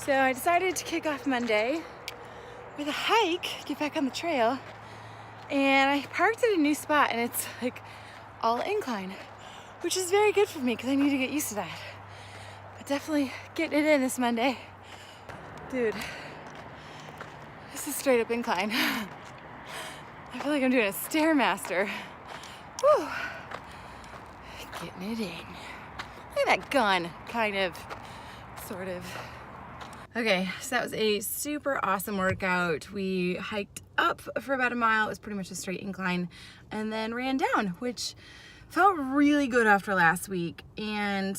So I decided to kick off Monday with a hike, get back on the trail, and I parked at a new spot and it's like all incline, which is very good for me because I need to get used to that. But definitely getting it in this Monday. Dude, this is straight up incline. I feel like I'm doing a Stairmaster. Whew. Getting it in. Look at that gun, kind of, sort of. Okay, so that was a super awesome workout. We hiked up for about a mile. It was pretty much a straight incline, and then ran down, which felt really good after last week. And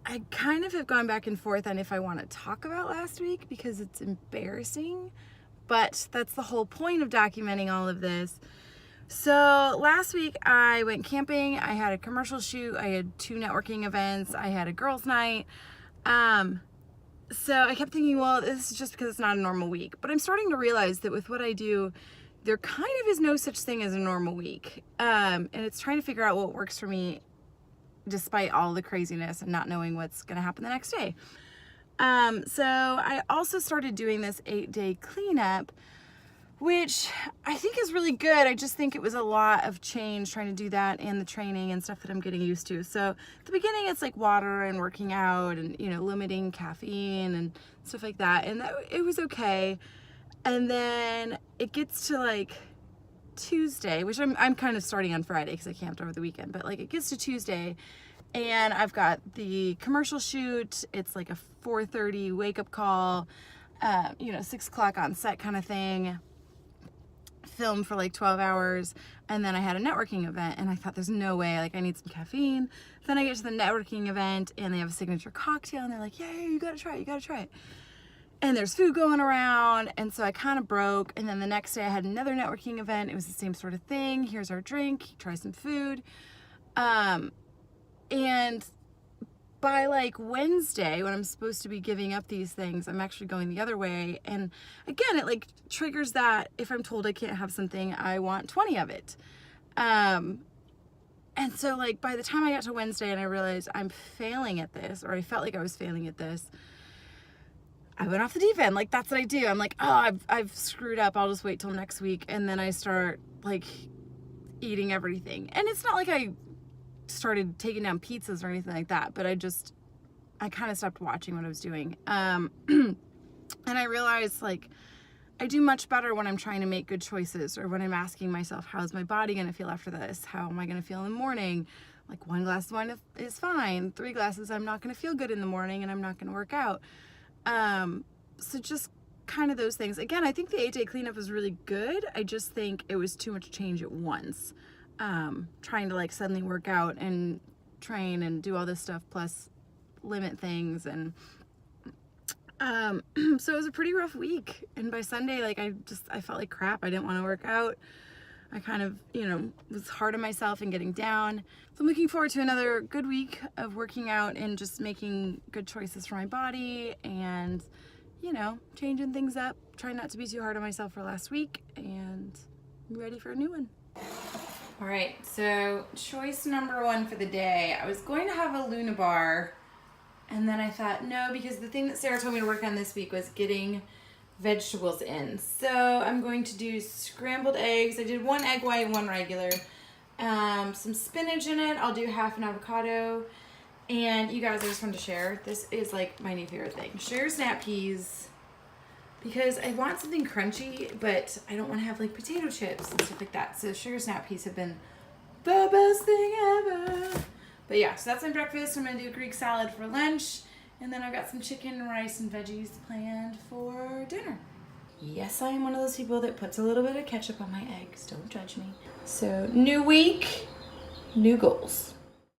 I kind of have gone back and forth on if I want to talk about last week because it's embarrassing, but that's the whole point of documenting all of this. So last week I went camping. I had a commercial shoot. I had 2 networking events. I had a girls' night. So I kept thinking, well, this is just because it's not a normal week. But I'm starting to realize that with what I do, there kind of is no such thing as a normal week. And it's trying to figure out what works for me despite all the craziness and not knowing what's going to happen the next day. So I also started doing this 8-day cleanup, which I think is really good. I just think it was a lot of change trying to do that and the training and stuff that I'm getting used to. So at the beginning, it's like water and working out and, you know, limiting caffeine and stuff like that. And it was okay. And then it gets to like Tuesday, which I'm kind of starting on Friday because I camped over the weekend, but like it gets to Tuesday and I've got the commercial shoot. It's like a 4:30 wake up call, 6 o'clock on set kind of thing. Film for like 12 hours, and then I had a networking event, and I thought there's no way, like I need some caffeine. Then I get to the networking event and they have a signature cocktail and they're like, yeah, you gotta try it. And there's food going around, and so I kind of broke. And then the next day I had another networking event. It was the same sort of thing. Here's our drink, try some food. And by like Wednesday, when I'm supposed to be giving up these things, I'm actually going the other way. And again, it like triggers that if I'm told I can't have something, I want 20 of it. And so like by the time I got to Wednesday and I realized I'm failing at this, or I felt like I was failing at this, I went off the deep end. Like that's what I do. I'm like, oh, I've screwed up. I'll just wait till next week. And then I start like eating everything. And it's not like I started taking down pizzas or anything like that, but I kind of stopped watching what I was doing. And I realized like I do much better when I'm trying to make good choices, or when I'm asking myself, how's my body going to feel after this? How am I going to feel in the morning? Like 1 glass of wine is fine. 3 glasses, I'm not going to feel good in the morning and I'm not going to work out. So just kind of those things. Again, I think the 8-day cleanup was really good. I just think it was too much change at once. Trying to like suddenly work out and train and do all this stuff plus limit things, and so it was a pretty rough week. And by Sunday, like I felt like crap. I didn't want to work out. I kind of, was hard on myself and getting down. So I'm looking forward to another good week of working out and just making good choices for my body and, changing things up, trying not to be too hard on myself for last week, and I'm ready for a new one. All right, so choice number 1 for the day. I was going to have a Luna bar, and then I thought, no, because the thing that Sarah told me to work on this week was getting vegetables in. So I'm going to do scrambled eggs. I did 1 egg white and 1 regular. Some spinach in it. I'll do half an avocado. And you guys, I just wanted to share. This is like my new favorite thing. Sugar snap peas. Because I want something crunchy, but I don't want to have like potato chips and stuff like that. So sugar snap peas have been the best thing ever. But yeah, so that's my breakfast. I'm going to do a Greek salad for lunch. And then I've got some chicken, rice, and veggies planned for dinner. Yes, I am one of those people that puts a little bit of ketchup on my eggs. Don't judge me. So new week, new goals.